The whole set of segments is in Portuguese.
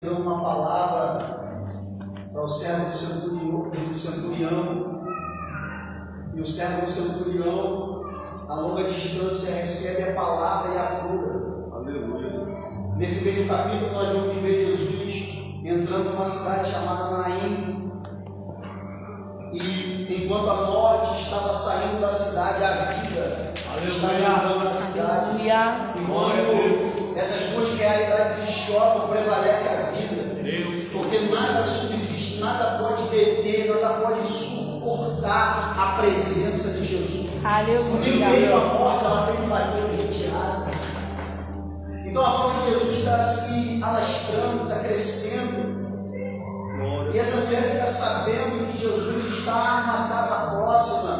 deu uma palavra para o servo do centurião, e o servo do centurião, a longa distância, recebe a palavra e a cura. Aleluia. Nesse mesmo capítulo, nós vamos ver Jesus entrando numa cidade chamada Naim, e enquanto a morte estava saindo da cidade, a vida estava entrando na cidade. E quando essas duas realidades se chocam, prevalece a vida. Porque nada subsiste, nada pode deter, nada pode suportar a presença de Jesus. Aleluia. Mesmo a morte, ela tem que bater retirada. Então a fama de Jesus está se alastrando, está crescendo. E essa mulher fica sabendo que Jesus está numa casa próxima,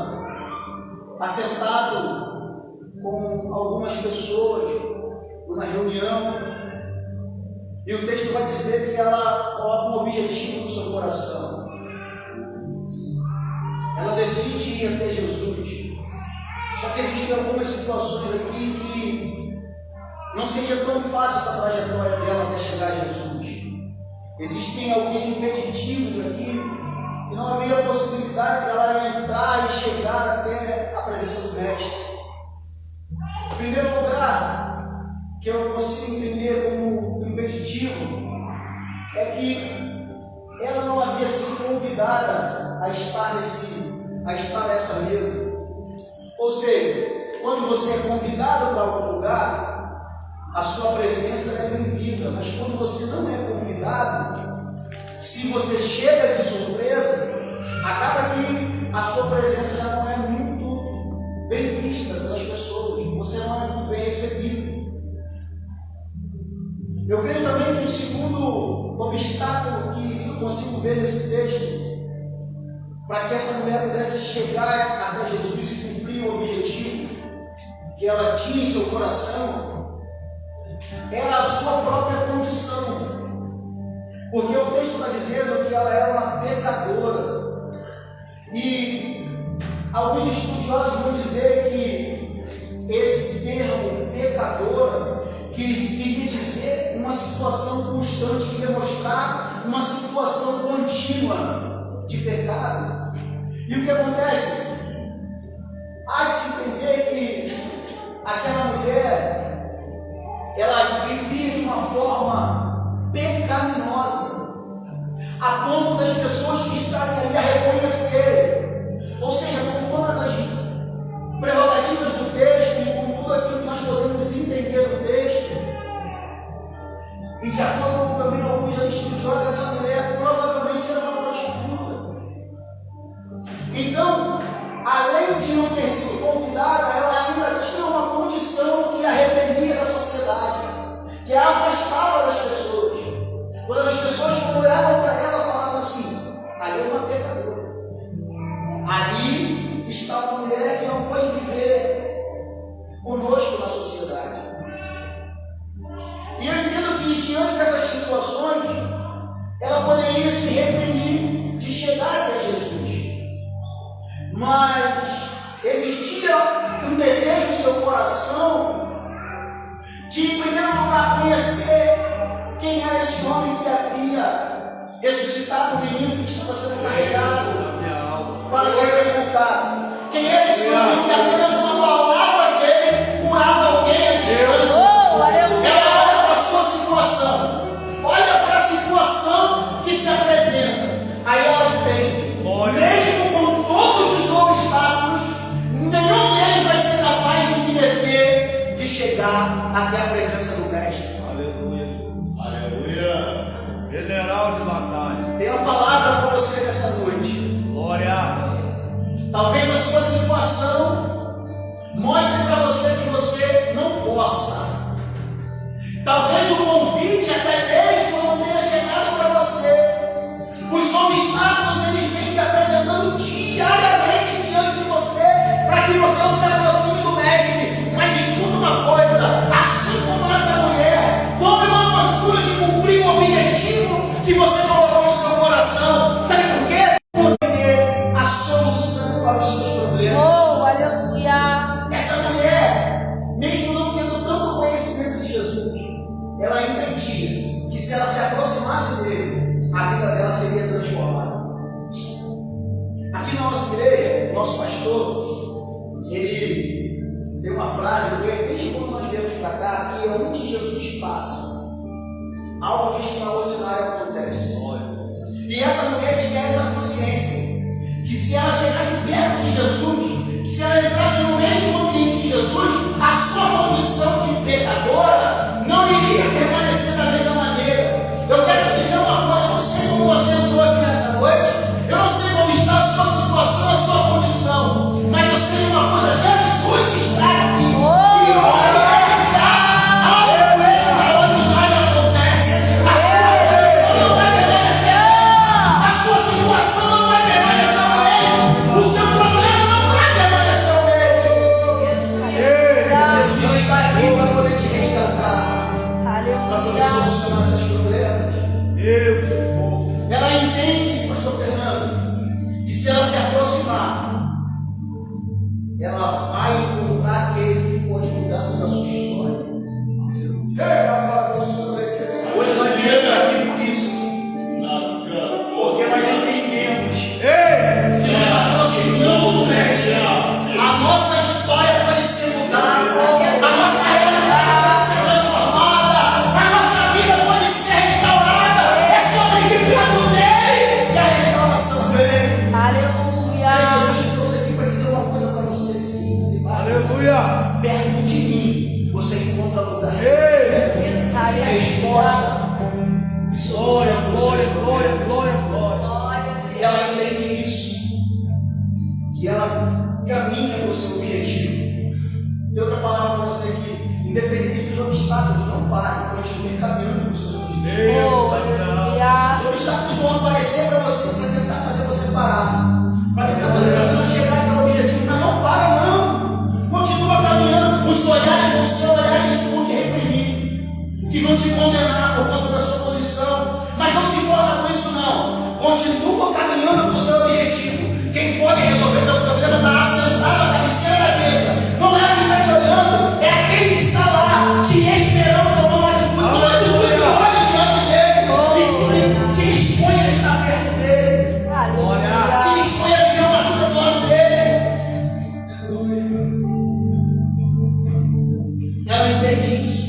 assentado com algumas pessoas, numa reunião. E o texto vai dizer que ela coloca um objetivo no seu coração. Ela decide ir até Jesus. Só que existem algumas situações aqui que não seria tão fácil essa trajetória dela até chegar a Jesus. Existem alguns impeditivos aqui e não havia possibilidade dela entrar e chegar até a presença do Mestre. Em primeiro lugar, que eu consigo entender como impeditivo, é que ela não havia sido convidada a estar nessa mesa. Ou seja, quando você é convidado para algum lugar, a sua presença é bem-vinda, mas quando você não é convidado, se você chega de surpresa, acaba que a sua presença já não é muito bem vista pelas pessoas, você não é muito bem recebido. Eu creio também que o segundo obstáculo que eu consigo ver nesse texto, para que essa mulher pudesse chegar até Jesus e cumprir o objetivo que ela tinha em seu coração, era a sua própria condição. Porque o texto está dizendo que ela era uma pecadora. E alguns estudiosos vão dizer que esse termo pecadora queria dizer uma situação constante, queria mostrar uma situação contínua de pecado. E o que acontece? Há de se entender que aquela mulher, ela vivia de uma forma pecaminosa, a ponto das pessoas que estarem ali a reconhecerem. Ou seja, com todas as prerrogativas do texto e com tudo aquilo que nós podemos entender do texto, e de acordo com também alguns estudiosos, essa mulher provavelmente era uma prostituta. Então, além de não ter sido convidada, ela ainda tinha uma condição que a arrependia da sociedade, que a afastava das pessoas. Quando as pessoas olhavam para ela, falavam assim: ali é uma pecadora, ali está uma mulher que não pode viver conosco na sociedade. E eu entendo que diante dessas situações, ela poderia se reprimir de chegar até Jesus. Mas existia um desejo no seu coração de, em primeiro lugar, conhecer quem era esse homem que havia ressuscitado o menino que estava sendo carregado para ser sepultado. Quem era esse homem que apenas uma palavra dele curava alguém a distância. Ela olha para a sua situação, olha para a situação que se apresenta, aí ela entende. Mesmo com todos os obstáculos, nenhum deles vai ser capaz de me deter de chegar até a presença do Mestre. Aleluia. Aleluia. General de batalha. Tem uma palavra para você nessa noite. Glória. Talvez a sua situação mostre para você que você não possa. Talvez o convite até mesmo não tenha chegado para você. Os obstáculos, eles vêm se apresentando diariamente diante de você, para que você não se aproxime do Mestre. Mas escuta uma coisa: assim como essa mulher, tome uma postura de cumprir o objetivo que você colocou no seu coração. Sabe por quê? Porque a solução para os seus problemas. Oh, aleluia. Essa mulher, mesmo não tendo tanto conhecimento de Jesus, ela entendia que se ela se aproximasse a vida dela seria transformada. Aqui na nossa igreja, o nosso pastor, ele tem uma frase, desde quando nós viemos para cá, que onde Jesus passa, algo de extraordinário acontece. E essa mulher tinha essa consciência, que se ela chegasse perto de Jesus, se ela entrasse no mesmo ambiente de Jesus, a sua condição de pecadora não iria permanecer da mesma maneira. Eu quero te dizer uma coisa, eu não sei como você entrou aqui nessa noite, eu não sei como está a sua situação, a sua condição, mas eu sei uma coisa, Jesus está aqui. E onde Ele está, algo extraordinário acontece. A sua condição não vai permanecer, a sua situação não vai permanecer o mesmo, o seu problema não vai permanecer o mesmo. Jesus está aqui para poder te resgatar, para poder solucionar seus problemas. Ela entende, pastor Fernando, que se ela se aproximar, ela vai encontrar aquele que pode mudar toda a sua história. Hoje nós viemos aqui por isso, porque nós entendemos que nós aproximamos do Mestre, a nossa história pode ser mudada, a nossa realidade pode ser transformada, a nossa vida pode ser restaurada. É sobre que perto dele que a restauração vem. Aleluia. Jesus trouxe aqui para dizer uma coisa para você, simples e básica. Aleluia. Perto de mim você encontra lugar Aleluia. resposta e solução. Glória. Ela entende isso, que ela caminha para o seu objetivo. Tem outra palavra para você aqui: independente dos obstáculos, não pare, continue caminhando para o seu objetivo. Aleluia. Os obstáculos vão aparecer para você, para tentar fazer você parar, para tentar fazer você não chegar até o objetivo. Mas não para, não. Continua caminhando. Os olhares vão ser olhares que vão te reprimir, que vão te condenar por conta da sua condição. Mas não se importa com isso, não. Continua caminhando para o seu objetivo. Quem pode resolver o teu problema está assentado à cabeceira da mesa. Não é quem está te olhando, é aquele que está lá te esperando tomar uma atitude. Uma atitude que olha diante dele e se dispõe a estar perto dele. Aleluia. Se dispõe a viver uma vida do lado dele. Ela entende isso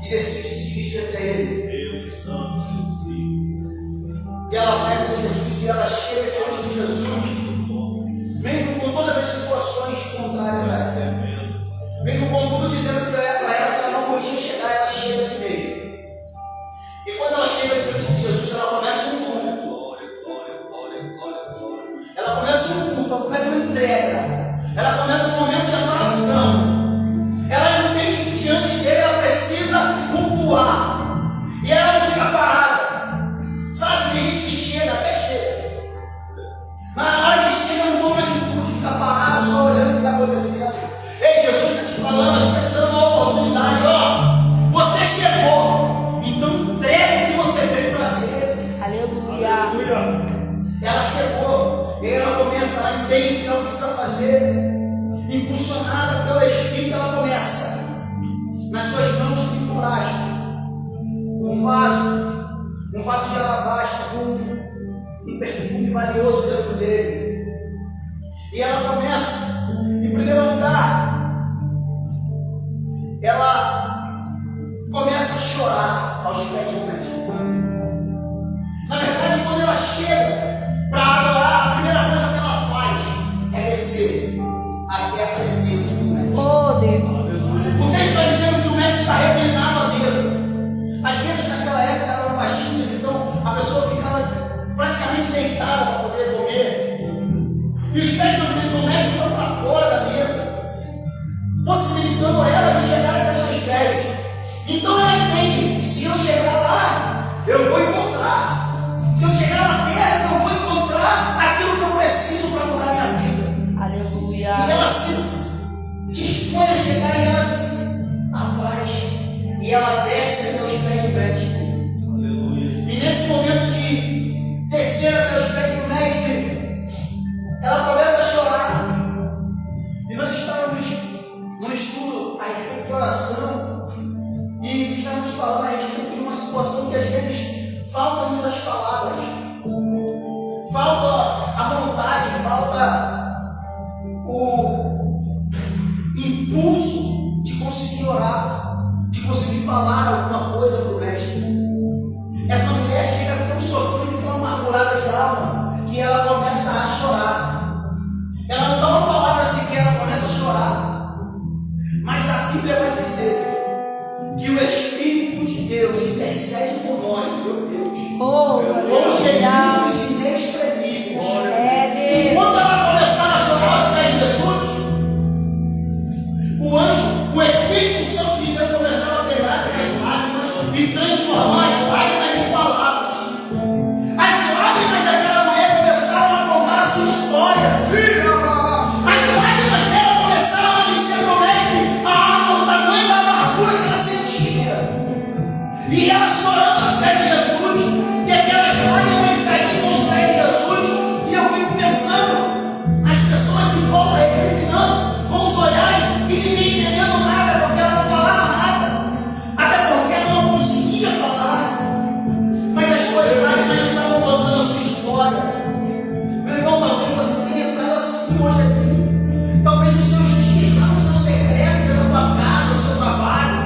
e decide se dirigir até ele. E ela vai até Jesus e ela chega diante de Jesus, mesmo com todas as situações contrárias a ela, mesmo com tudo dizendo para ela que ela não podia chegar, ela chega assim meio. E quando ela chega diante de Jesus, ela começa um culto. Ela começa um culto, ela começa uma entrega, ela começa um momento de adoração. Ela entende que diante dele ela precisa cultuar. E ela não fica parada. Sabe, tem gente que chega, até chega. Mas na hora que chega, não toma atitude, fica parado, só olhando o que está acontecendo. Ei, Jesus está te falando, está te dando uma oportunidade. Ó, você chegou, então entrega o que você veio trazer. Aleluia. Ela chegou, e ela começa, ela entende o que ela precisa fazer. Impulsionada pelo Espírito, ela começa. Nas suas mãos tem um frágil, um vaso de alabastro com um perfume valioso dentro dele. E ela começa, em primeiro lugar, ela começa a chorar aos pés do Mestre. Na verdade, quando ela chega para adorar, a primeira coisa que ela faz é descer até a presença do Mestre. Oh, Deus. O texto está dizendo que o Mestre está reclinado à mesa. As mesas naquela época eram baixinhas, então a pessoa ficava praticamente deitada para poder comer. E os pés do Mestre estão para fora da mesa, possibilitando ela de chegar até os seus pés. Então ela entende: se eu chegar lá, eu vou encontrar. Se eu chegar lá perto, eu vou encontrar aquilo que eu preciso para mudar a minha vida. Aleluia. E ela se dispõe a chegar e ela se abaixa. E ela desce até os pés do Mestre. E nesse momento de descer até os pés do Mestre, ela começa a chorar. E nós estávamos no estudo a respeito de oração. E estávamos falando a respeito de uma situação que às vezes faltam-nos as palavras, falta a vontade, falta o impulso de conseguir orar, de conseguir falar alguma coisa para o mestre. Essa mulher chega tão sofrida, tão amargurada de alma, que ela começa a chorar. Ela não dá uma palavra sequer, ela começa a chorar. Mas a Bíblia vai dizer que o Espírito de Deus intercede por nós, meu Deus, com gemidos inexprimíveis. E quando ela começar a chorar aos pés de Jesus, o anjo, o Espírito Santo de Deus começava a pegar aquelas lágrimas e transformar as lágrimas em palavras. As lágrimas daquela mulher começaram a contar a sua história. As lágrimas dela começaram a dizer para o mestre o tamanho da amargura que ela sentia. E ela chorando aos pés de Jesus, e aquelas lágrimas caindo aos pés de Jesus. E eu fico pensando, as pessoas em volta recriminando, com os olhares, e ninguém entendendo nada, porque ela não falava nada, até porque ela não conseguia falar, mas as suas lágrimas estavam contando a sua história. Meu irmão, talvez você tenha entrado assim hoje aqui, talvez os seus dias lá no seu secreto, dentro da tua casa, no seu trabalho,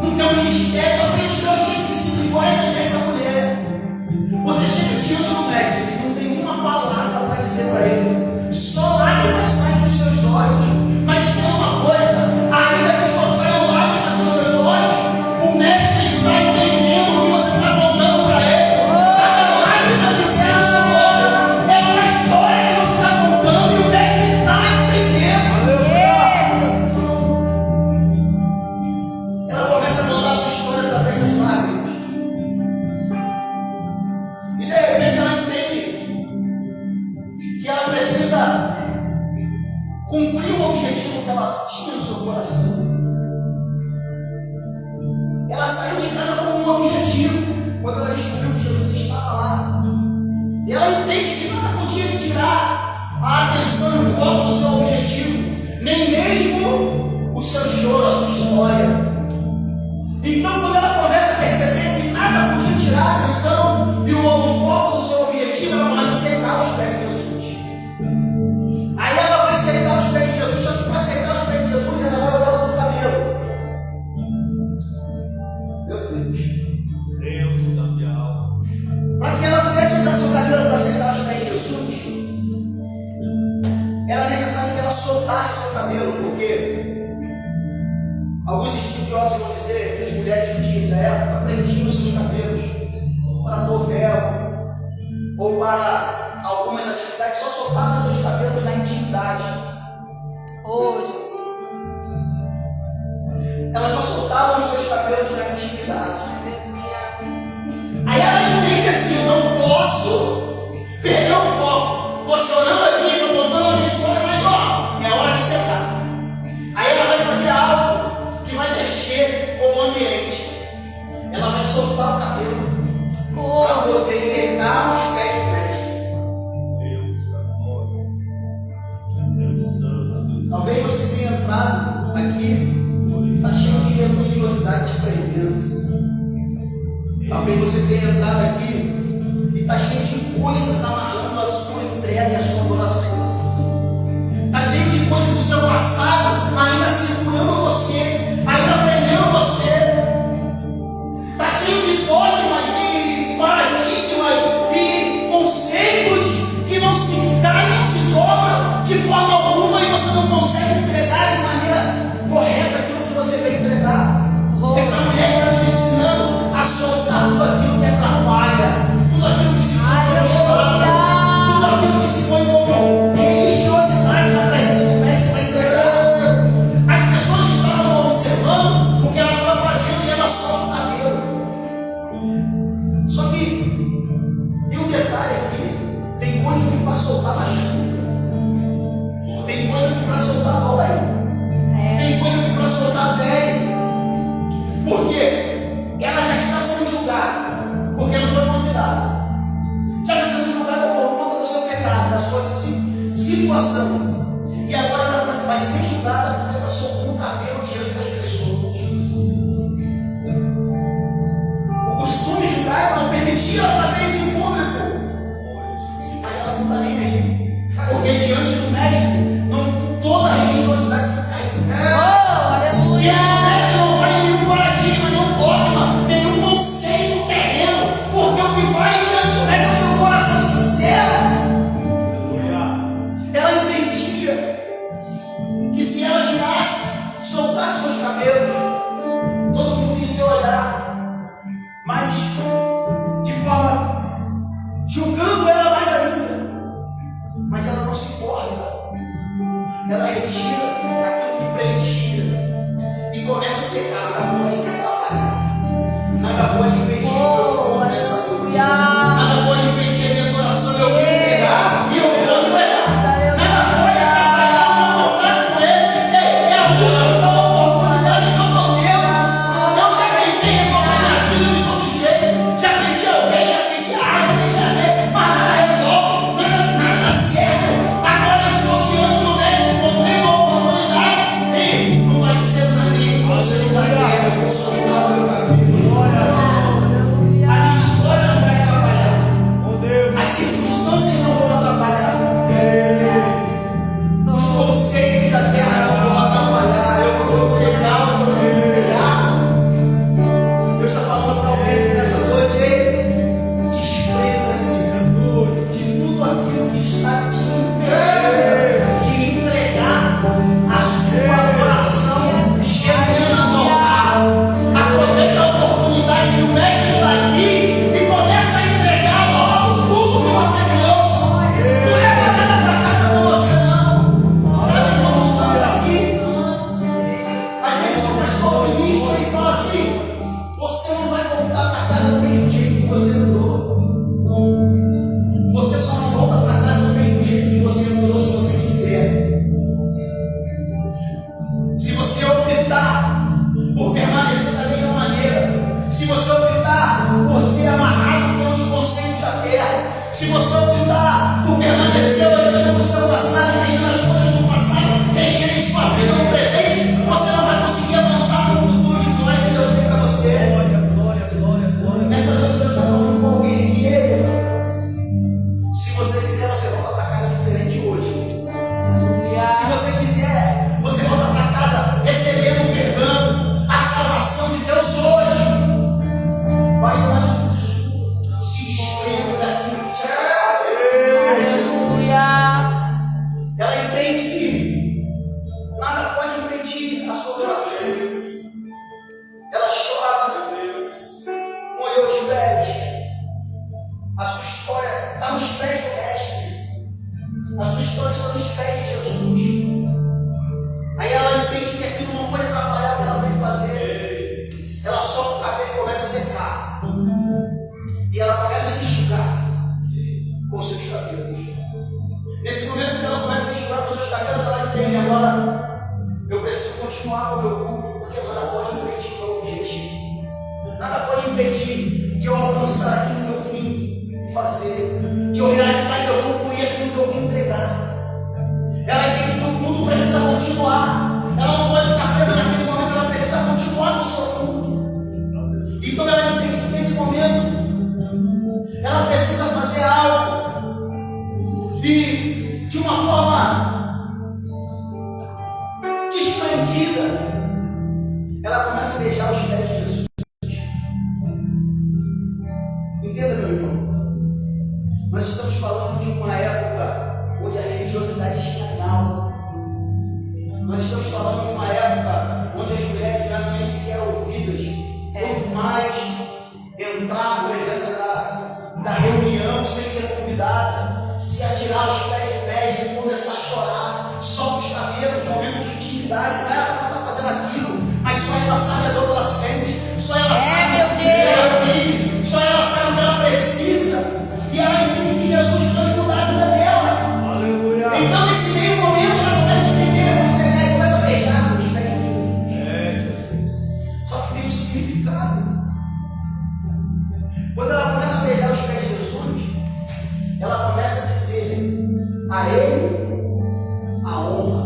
no teu ministério, talvez os teus dias tenham sido iguais a dessa mulher. Você chega diante do mestre e não tem uma palavra para dizer para ele, só lágrimas saem dos seus olhos. Mas tem uma coisa, ainda que só saiam lágrimas dos seus olhos, o mestre está entendendo o que você está contando para ele. Cada lágrima que sai do seu olho é uma história que você está contando e o mestre está entendendo. Ela começa a contar a sua história através das lágrimas. E de repente ela entende que ela precisa cumprir o objetivo que ela tinha no seu coração. Ela saiu de casa com um objetivo, quando ela descobriu que Jesus estava lá. E ela entende que nada podia tirar a atenção e o foco do seu objetivo, nem mesmo o seu choro, a sua história. Então, quando ela começa a perceber que nada podia tirar a atenção e o foco do seu objetivo, ela começa a secar os pés de Jesus. Aí ela vai secar os pés de Jesus, só que para secar os pés de Jesus, ela vai usar o seu cabelo. Meu Deus. Deus da minha alma. Para que ela pudesse usar seu cabelo para secar os pés de Jesus, era necessário que ela soltasse seu cabelo, porque alguns estudiosos vão dizer que as mulheres judias da época prendiam seus cabelos para novela ou para algumas atividades, só soltavam seus cabelos na intimidade. Elas só soltavam os seus cabelos na intimidade. Aí ela entende assim: eu não posso perder o foco. Estou chorando aqui, estou contando a minha história, mas é hora de secar. Aí ela vai fazer algo que vai mexer com o ambiente. Ela vai soltar o cabelo para poder secar os pés do mestre. Deus da glória. Deus santo, Deus. Talvez você tenha entrado aqui, está cheio de religiosidade te prendendo. Talvez você tenha entrado aqui e está cheio de coisas amarrando a sua entrega e a sua adoração. Está cheio de coisas do seu passado ainda segurando você, ainda prendendo você. Está cheio de dogmas e paradigmas e conceitos que não se caem, não se dobram de forma alguma e você não consegue entregar de maneira correta aquilo que você veio entregar. Essa mulher está nos ensinando a soltar tudo aquilo que atrapalha, tudo aquilo que se põe tudo aquilo que se põe como religiosidade na presença do mestre para entregar. As pessoas estavam observando o que ela estava fazendo e ela solta o cabelo. Só que tem um detalhe aqui: tem coisa que para soltar machuca, tem coisa que para soltar dói, tem coisa que para soltar fere. Porque ela já está sendo julgada, porque não foi convidada. Já está sendo julgada por conta do seu pecado, da sua situação. E agora ela vai ser julgada porque ela soltou o cabelo diante das pessoas. O costume judaico permitia ela fazer isso em público. Mas ela não está nem aí. Porque diante do mestre, não, toda a religiosidade está caindo. Diante do mestre não vai nenhum paradigma, nenhum dogma, nenhum conceito terreno. Porque o que vai diante do mestre é o seu coração sincero. Ela entendia que se ela tirasse, soltasse seus cabelos, todo mundo iria olhar, mas de forma julgando ela mais ainda. Mas ela não se importa. Ela retira aquilo que prendia e começa a secar. Nada pode atrapalhar. Nada pode impedir o meu nessa noite. Nada pode impedir a minha adoração. Eu vou entregar e eu vou entregar. Nada pode atrapalhar o meu contato com Ele. É a única oportunidade que eu estou tendo. Eu já tentei resolver minha vida de todo jeito. Já tentei alguém, já tentei a água, já tentei a lei, mas nada resolve. Nada dá certo. Agora eu estou diante do mestre, encontrei uma oportunidade. E não vai ser dali. Você não vai ganhar, eu vou soltar o meu caminho. A minha história não vai atrapalhar. As circunstâncias não vão atrapalhar. Os conceitos da terra não vão atrapalhar. Eu vou pregar, eu vou entregar. Deus está falando para alguém nessa noite. Desprenda-se de tudo aquilo que está te impedindo de entregar a sua adoração chegando ao altar. Aproveita a oportunidade que o mestre está aqui e começa a entregar logo tudo que você trouxe. Não leva nada para casa com você, não. Sabe quando estamos aqui? Às vezes o pastor ministra e fala assim: você não vai voltar para casa do mesmo jeito que você entrou. Você só não volta para casa do mesmo jeito que você entrou se você quiser. Se você optar por permanecer da mesma maneira, se você optar por ser amarrado pelos conceitos da terra, se você optar por permanecer olhando para o seu passado e deixando as coisas do passado mexerem sua vida no presente, você não vai conseguir avançar no futuro de glória que Deus tem para você. Nessa noite Deus está falando com alguém que se você quiser, você volta para casa diferente hoje. Se você quiser, você volta para casa recebendo o perdão, a salvação de Deus hoje. Mas não adianta isso. Se desprenda daquilo que te agrada. Ela entende que nada pode impedir a sua adoração. Ela chora, molhou os pés. A sua história está nos pés do mestre. A sua história está nos pés de Jesus. Aí ela entende que aquilo não pode atrapalhar o que ela veio fazer. Ela solta o cabelo e começa a secar. E ela começa a enxugar com os seus cabelos. Nesse momento que ela começa a enxugar com os seus cabelos, ela entende agora: eu preciso continuar com o meu culto, porque nada pode impedir o meu objetivo. Nada pode impedir que eu alcançar aquilo que eu vim fazer, que eu realizar, que eu concluir aquilo que eu vim entregar. Ela entende que o culto precisa continuar. Ela não pode ficar presa naquele momento, ela precisa continuar no seu culto. Então ela entende que nesse momento ela precisa fazer algo e de uma forma desprendida ela começa a beijar os pés de Jesus. Entenda, meu irmão, nós estamos falando de uma época onde a religiosidade está em alta. Nós estamos falando de uma época onde as mulheres não eram nem sequer ouvidas. Quanto mais entrar na presença da reunião sem ser convidada, se atirar aos pés de pés e começar a chorar, só os cabelos, momento de intimidade. Não era para ela estar fazendo aquilo, mas só ela sabe a dor que ela sente, só ela sabe o que ela vive, só ela sabe o que ela precisa. E ela entende que Jesus pode mudar a vida dela. Aleluia. Então, nesse meio momento, ela começa a entender, e começa a beijar os pés de Jesus. Só que tem um significado. Quando ela começa a beijar os pés de Jesus, ela começa a dizer a Ele a honra,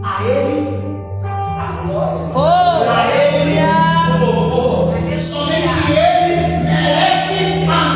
a Ele a glória, a Ele o louvor. Somente Ele merece a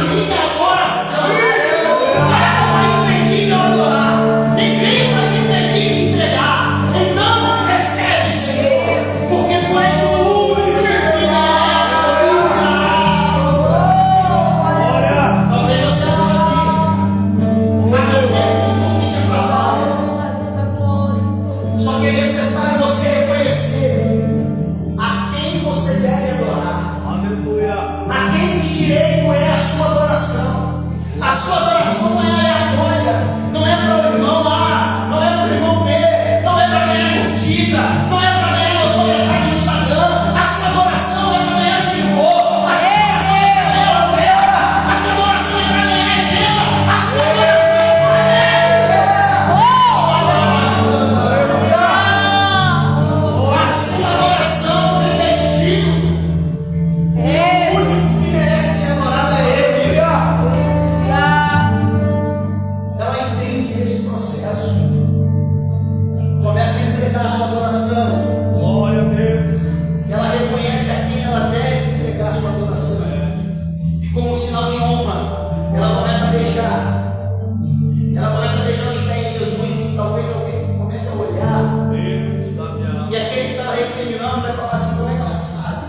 sinal de honra, ela começa a beijar. Ela começa a beijar os pés de Jesus. E talvez alguém comece a olhar. Deus da minha alma. E aquele que estava recriminando vai falar assim: como é que ela sabe?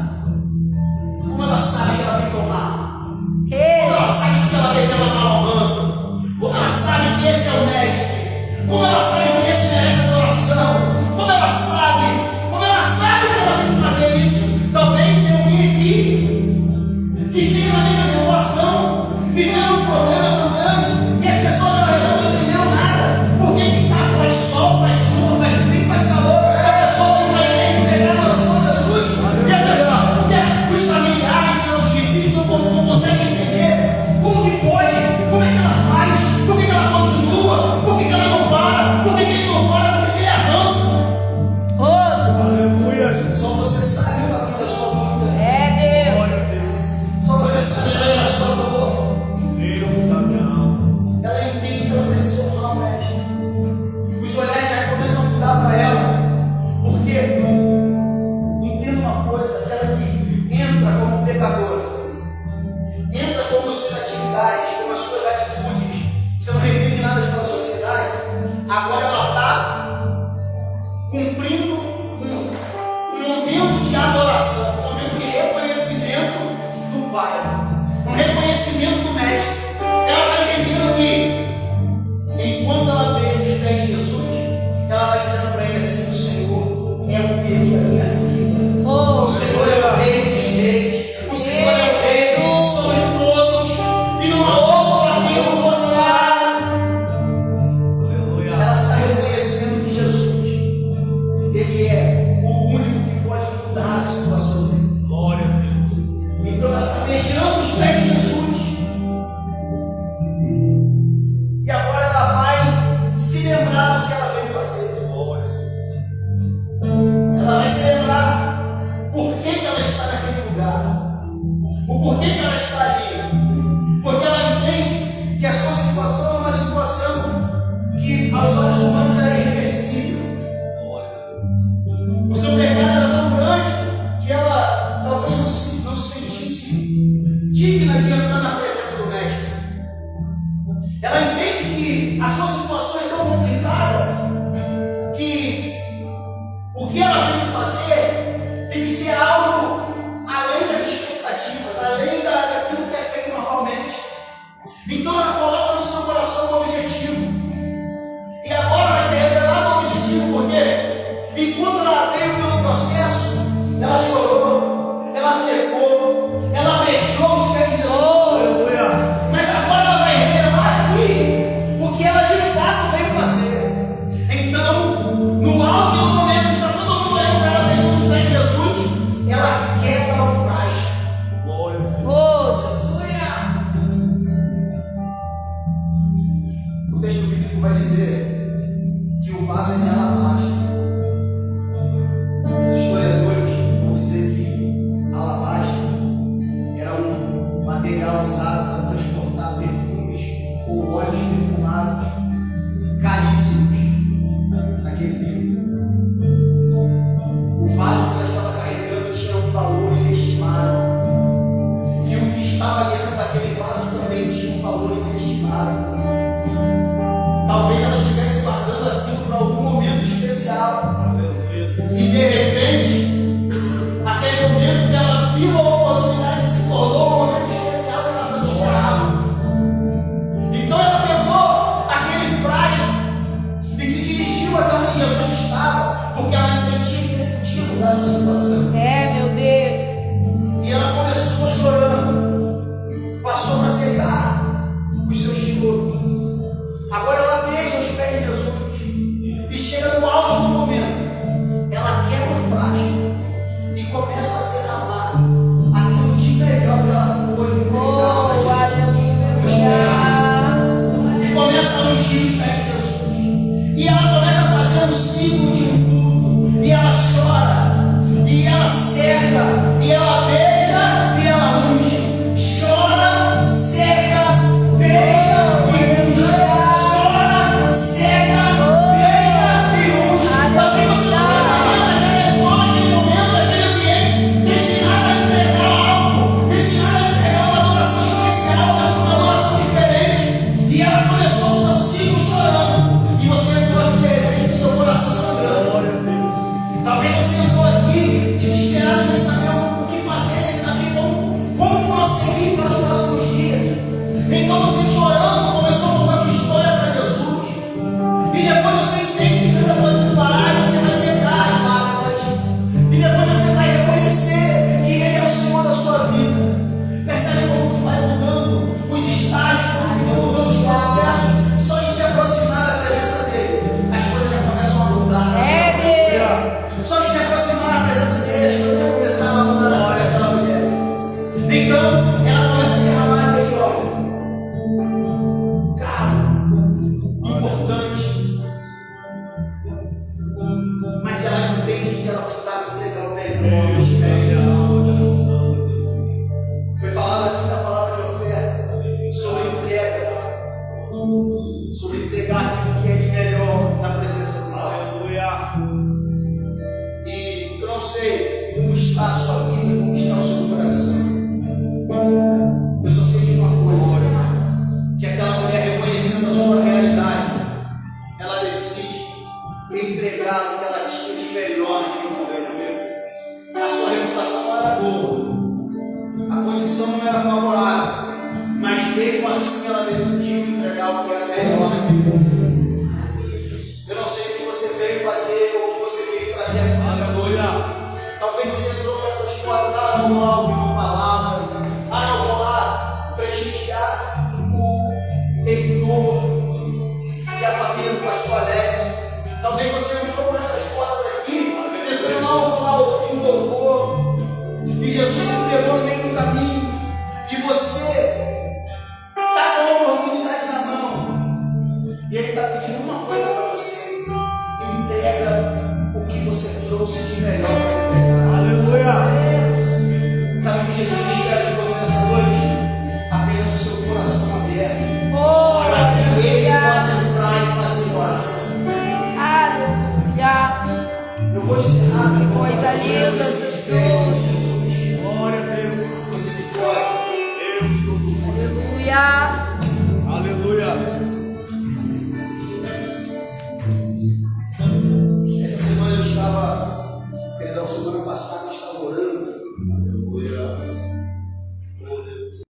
Como ela sabe que ela tem que tomar? Como ela sabe que se ela beijar ela está honrando? Como ela sabe que esse é o mestre? Como ela sabe que esse merece adoração? Como ela sabe? Como ela sabe que ela tem que fazer isso? Talvez tenha alguém aqui que esteja na mesma situação, vivendo um problema tão grande, e as pessoas ao redor não entenderam nada. Por que tá, faz sol, faz chuva, faz frio, faz calor? A pessoa vem para a igreja entregar a adoração a Jesus, e a pessoa, os familiares, os vizinhos não conseguem entender. Como que pode? Como é que ela faz? Por que ela continua? Por que ela não para? Por que ele não para? Por que ele avança? Aleluia. Só você sabe o caminho da sua luta. Glória a Deus. Só você sabe o caminho da sua dor. Deus da minha alma. Ela entende que ela precisa honrar o mestre. Os olhares já começam a mudar para ela. Porque, entenda uma coisa, aquela que entra como pecadora, entra como suas atividades, como as suas atitudes, sendo recriminadas pela sociedade, agora ela está cumprindo um momento de adoração, um momento de reconhecimento do Pai, um reconhecimento do Mestre. Ela está entendendo que, enquanto ela beija os pés de Jesus, ela está dizendo para ele assim: o Senhor é o Deus da minha vida, o Senhor é o Rei dos Reis, o Senhor é o Rei sobre todos, e não há outro para quem eu possa dar. Aleluia. Ela está reconhecendo que Jesus, Ele é o único que pode mudar a situação dele. Glória a Deus. Então ela está beijando os pés de Jesus. E agora ela vai se lembrar do que ela veio fazer. Glória a Deus. Ela vai se lembrar por que ela está naquele lugar. O porquê que ela está ali. Porque ela entende que a sua situação é uma situação que aos olhos humanos é irreversível. Glória a Deus. O seu pecado era tão grande que ela talvez não se sentisse digna de entrar na presença do Mestre. Ela entende que a sua situação é tão complicada que o que ela tem que fazer tem que ser algo além das expectativas, além daquilo que é feito normalmente. Então ela coloca no seu coração um objetivo. E agora vai ser revelado o objetivo, porque enquanto ela veio pelo processo, ela chorou, ela secou, ela beijou os pés de Jesus. Aleluia. Mas agora ela vai revelar aqui o que ela de fato veio fazer. Então, no auge do momento que está todo mundo olhando para ela beijando os pés de Jesus, ela quebra o frasco. Glória a Deus. O texto bíblico vai dizer que o vaso é de alabastro. Os historiadores vão dizer que alabastro era um material usado para transportar perfumes ou óleos perfumados caríssimos naquele período. O vaso que ela estava carregando tinha um valor inestimável. E o que estava dentro daquele vaso também tinha um valor inestimável. Talvez ela estivesse guardando aquilo para algum momento especial. Aleluia. E de repente, aquele momento que ela viu a oportunidade se tornou um momento especial que ela não esperava. Então ela pegou aquele sobre entregar aquilo que é de melhor na presença do Pai. Aleluia. E eu não sei como está a sua vida, como está o seu coração. Eu só sei de uma coisa, que aquela mulher, reconhecendo a sua realidade, ela decide entregar o que ela tinha de melhor naquele momento. A sua reputação era boa, a condição não era favorável, mas mesmo assim ela decidiu entregar o que era melhor naquele momento. Eu não sei o que você veio fazer ou o que você veio trazer aqui nessa noite. Talvez você entrou para essas portas, não vou lá ouvir uma palavra, não vou lá prestigiar o Heitor e a família do pastor Alex. Talvez você entrou por essas portas aqui, pensando, não vou lá ouvir um louvor, e Jesus te pegou no meio do caminho, e você está com a oportunidade na mão, e Ele está pedindo uma coisa para você: entrega o que você trouxe de melhor para entregar. Aleluia. Sabe o que Jesus espera de você nessa noite? Apenas o seu coração aberto, Oh, para que Ele aleluia. possa entrar e fazer morada. Aleluia. Eu vou encerrar. Que coisa linda, Jesus. Glória a Deus. Você que pode. Deus todo. Aleluia. Aleluia. Essa semana eu estava, semana passada,